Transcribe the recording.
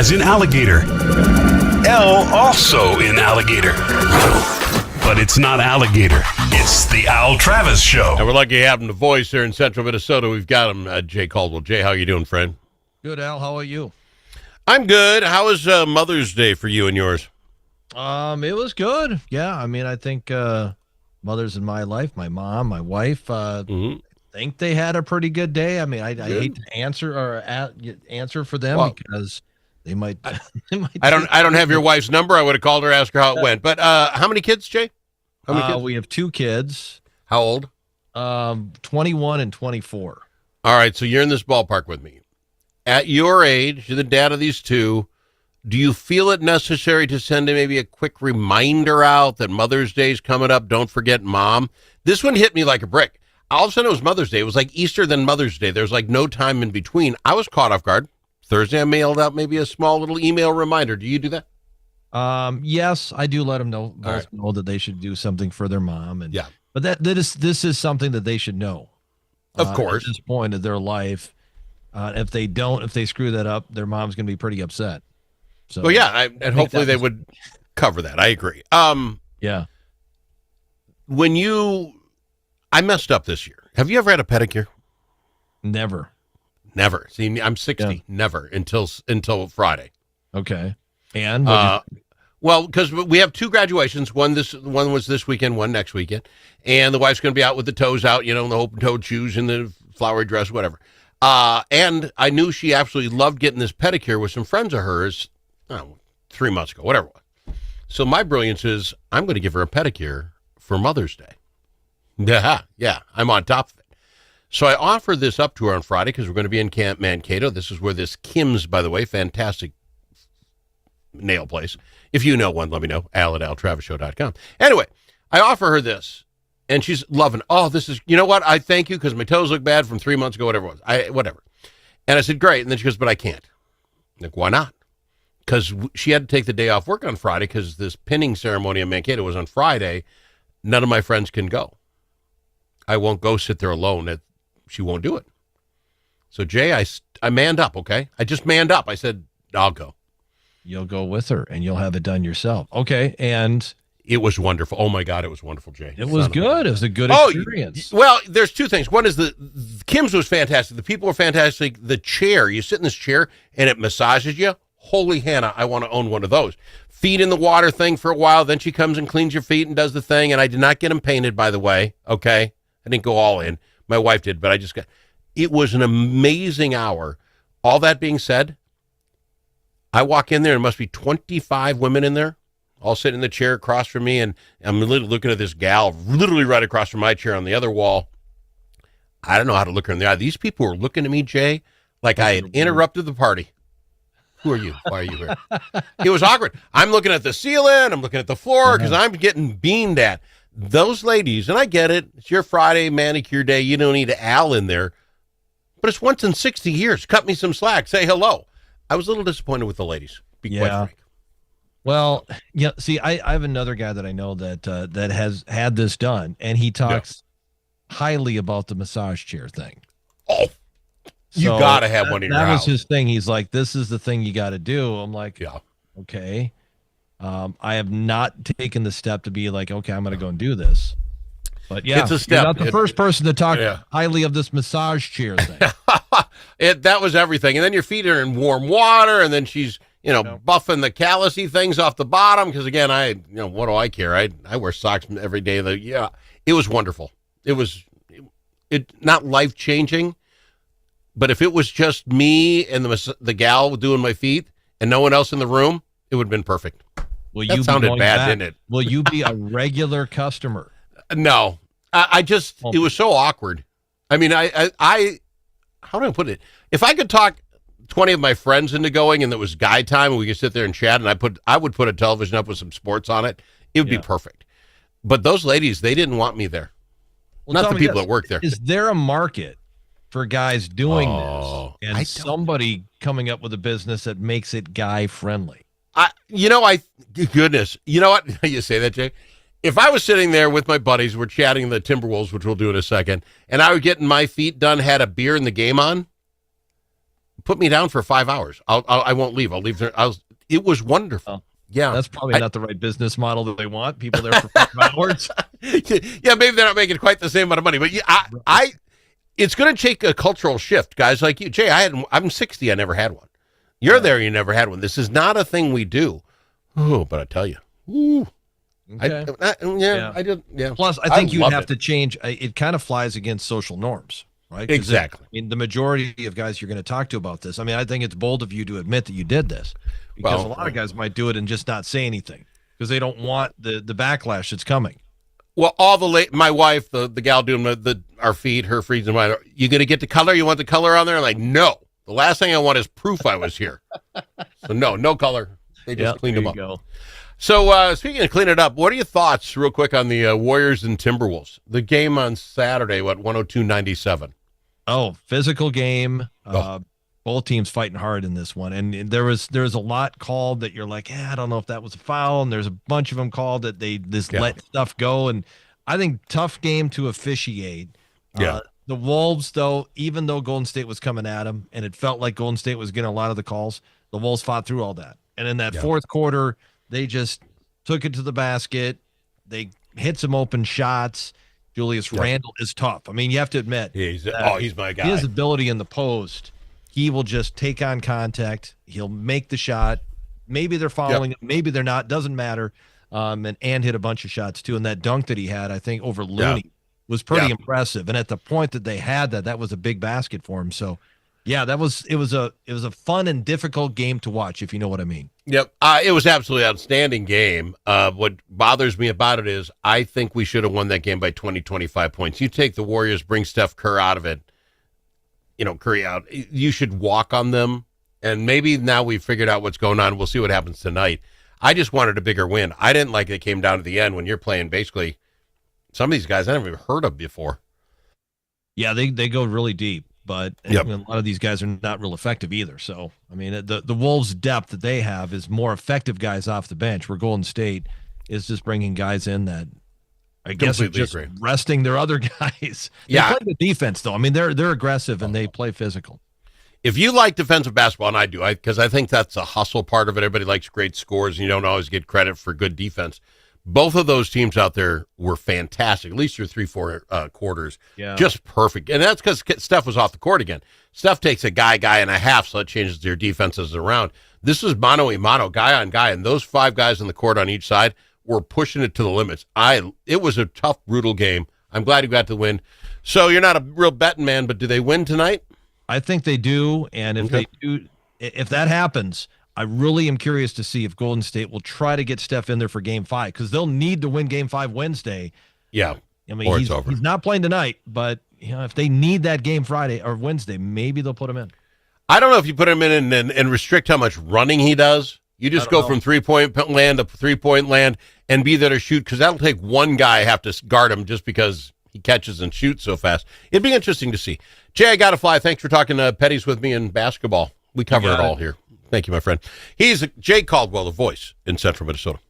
as in alligator. L also in alligator. But it's not alligator. It's the Al Travis Show. And we're lucky to have him, the voice here in central Minnesota. We've got him, Jay Caldwell. Jay, how you doing, friend? Good, Al. How are you? I'm good. How was Mother's Day for you and yours? It was good. Yeah, I mean, I think mothers in my life, my mom, my wife, think they had a pretty good day. I mean, I hate to answer for them because they might. I don't have your wife's number. I would have called her, asked her how it went. But how many kids, Jay? How many kids? We have 2 kids. How old? 21 and 24. All right, so you're in this ballpark with me. At your age, you're the dad of these 2. Do you feel it necessary to send maybe a quick reminder out that Mother's Day is coming up? Don't forget Mom. This one hit me like a brick. All of a sudden it was Mother's Day. It was like Easter then Mother's Day. There's like no time in between. I was caught off guard. Thursday I mailed out maybe a small little email reminder. Do you do that? Yes, I do let them know that they should do something for their mom. And yeah, but this is something that they should know. Of course. At this point of their life, if they screw that up, their mom's going to be pretty upset. So, well, yeah, and hopefully they would cover that. I agree. Yeah. I messed up this year. Have you ever had a pedicure? Never. See, I'm 60. Yeah. Never until Friday. Okay. And well, because we have 2 graduations. One was this weekend, one next weekend, and the wife's going to be out with the toes out, in the open-toed shoes and the flowery dress, whatever. And I knew she absolutely loved getting this pedicure with some friends of hers. 3 months ago, whatever it was. So my brilliance is I'm going to give her a pedicure for Mother's Day. Yeah, I'm on top of it. So I offered this up to her on Friday because we're going to be in Camp Mankato. This is where this Kim's, by the way, fantastic nail place. If you know one, let me know. al@altravisshow.com. Anyway, I offer her this, and she's loving, this is, you know what? I thank you because my toes look bad from 3 months ago, whatever it was. Whatever. And I said, great. And then she goes, but I can't. I'm like, why not? Because she had to take the day off work on Friday because this pinning ceremony in Mankato was on Friday. None of my friends can go. I won't go sit there alone. She won't do it. So, Jay, I manned up, okay? I just manned up. I said, I'll go. You'll go with her, and you'll have it done yourself. Okay, and... It was wonderful. Oh, my God, it was wonderful, Jay. It was good. It was a good experience. Well, there's 2 things. One is Kim's was fantastic. The people were fantastic. The chair, you sit in this chair, and it massages you. Holy Hannah, I want to own one of those. Feet in the water thing for a while. Then she comes and cleans your feet and does the thing. And I did not get them painted, by the way. Okay. I didn't go all in. My wife did, but it was an amazing hour. All that being said, I walk in there and there must be 25 women in there, all sitting in the chair across from me. And I'm literally looking at this gal literally right across from my chair on the other wall. I don't know how to look her in the eye. These people were looking at me, Jay, like I had interrupted the party. Who are you? Why are you here? It was awkward. I'm looking at the ceiling. I'm looking at the floor because I'm getting beamed at. Those ladies, and I get it. It's your Friday manicure day. You don't need Al in there. But it's once in 60 years. Cut me some slack. Say hello. I was a little disappointed with the ladies, be quite frank. Well, yeah. See, I have another guy that I know that has had this done, and he talks highly about the massage chair thing. Oh. You got to have one in your house. That was his thing. He's like, this is the thing you got to do. I'm like, yeah, okay. I have not taken the step to be like, okay, I'm going to go and do this. But yeah, it's a step. You're not the first person to talk highly of this massage chair thing. That was everything. And then your feet are in warm water, and then she's, buffing the callousy things off the bottom. Because again, what do I care? I wear socks every day. It was wonderful. It was not life-changing. But if it was just me and the gal doing my feet and no one else in the room, it would have been perfect. That sounded bad, didn't it? Will you be a regular customer? No. It was so awkward. I mean, how do I put it? If I could talk 20 of my friends into going and it was guy time and we could sit there and chat and I would put a television up with some sports on it, it would be perfect. But those ladies, they didn't want me there. Well, not the people that work there. Is there a market for guys doing this and somebody coming up with a business that makes it guy friendly? Goodness. You know what? You say that, Jay? If I was sitting there with my buddies, we're chatting the Timberwolves, which we'll do in a second, and I was getting my feet done, had a beer and the game on, put me down for 5 hours. I won't leave. I'll leave there. It was wonderful. Oh. Yeah, that's probably not the right business model that they want. People there for 5 hours. Yeah, maybe they're not making quite the same amount of money, but it's going to take a cultural shift, guys like you. Jay, I'm 60. I never had one. You're there. You never had one. This is not a thing we do. Oh, but I tell you, ooh, Okay. I did. Yeah. Plus, I think you'd have to change. It kind of flies against social norms, right? Exactly. The majority of guys you're going to talk to about this. I mean, I think it's bold of you to admit that you did this, because a lot of guys might do it and just not say anything because they don't want the backlash that's coming. Well, my wife, the gal doing our feed, her feeds and mine. You going to get the color? You want the color on there? I'm like, no. The last thing I want is proof I was here. So no color. They just cleaned them up. Go. So speaking of cleaning it up, what are your thoughts, real quick, on the Warriors and Timberwolves? The game on Saturday, 102-97. Oh, physical game. Both teams fighting hard in this one, and there's a lot called that you're like, I don't know if that was a foul, and there's a bunch of them called that they let stuff go, and I think tough game to officiate. Yeah. The Wolves, though, even though Golden State was coming at them, and it felt like Golden State was getting a lot of the calls, the Wolves fought through all that, and in that fourth quarter, they just took it to the basket. They hit some open shots. Julius Randle is tough. I mean, you have to admit, he's my guy. His ability in the post. He will just take on contact. He'll make the shot. Maybe they're following him. Maybe they're not. Doesn't matter. And hit a bunch of shots, too. And that dunk that he had, I think, over Looney was pretty impressive. And at the point that they had that was a big basket for him. So, it was a fun and difficult game to watch, if you know what I mean. Yep. It was absolutely outstanding game. What bothers me about it is I think we should have won that game by 20, 25 points. You take the Warriors, bring Steph Curry out of it. Curry out. You should walk on them, and maybe now we've figured out what's going on. We'll see what happens tonight. I just wanted a bigger win. I didn't like it came down to the end when you're playing basically some of these guys I never even heard of before. Yeah, they go really deep, but a lot of these guys are not real effective either. So, I mean, the Wolves' depth that they have is more effective guys off the bench, where Golden State is just bringing guys in that I guess are just resting their other guys. They play the defense, though. I mean, they're aggressive and they play physical. If you like defensive basketball, and I do, because I think that's a hustle part of it. Everybody likes great scores, and you don't always get credit for good defense. Both of those teams out there were fantastic, at least through 3-4 quarters. Yeah. Just perfect. And that's because Steph was off the court again. Steph takes a guy and a half, so that changes their defenses around. This was mano-a-mano, guy on guy, and those 5 guys on the court on each side were pushing it to the limits. It was a tough, brutal game. I'm glad you got to win. So you're not a real betting man, but do they win tonight? I think they do, and if they do, if that happens, I really am curious to see if Golden State will try to get Steph in there for Game 5, because they'll need to win Game 5 Wednesday. Yeah, I mean, he's not playing tonight, but if they need that game Friday or Wednesday, maybe they'll put him in. I don't know if you put him in and restrict how much running he does. You just go from 3-point land to 3-point land and be there to shoot, because that'll take one guy have to guard him just because he catches and shoots so fast. It'd be interesting to see. Jay, I got to fly. Thanks for talking petties with me in basketball. We cover it all here. Thank you, my friend. He's Jay Caldwell, the voice in Central Minnesota.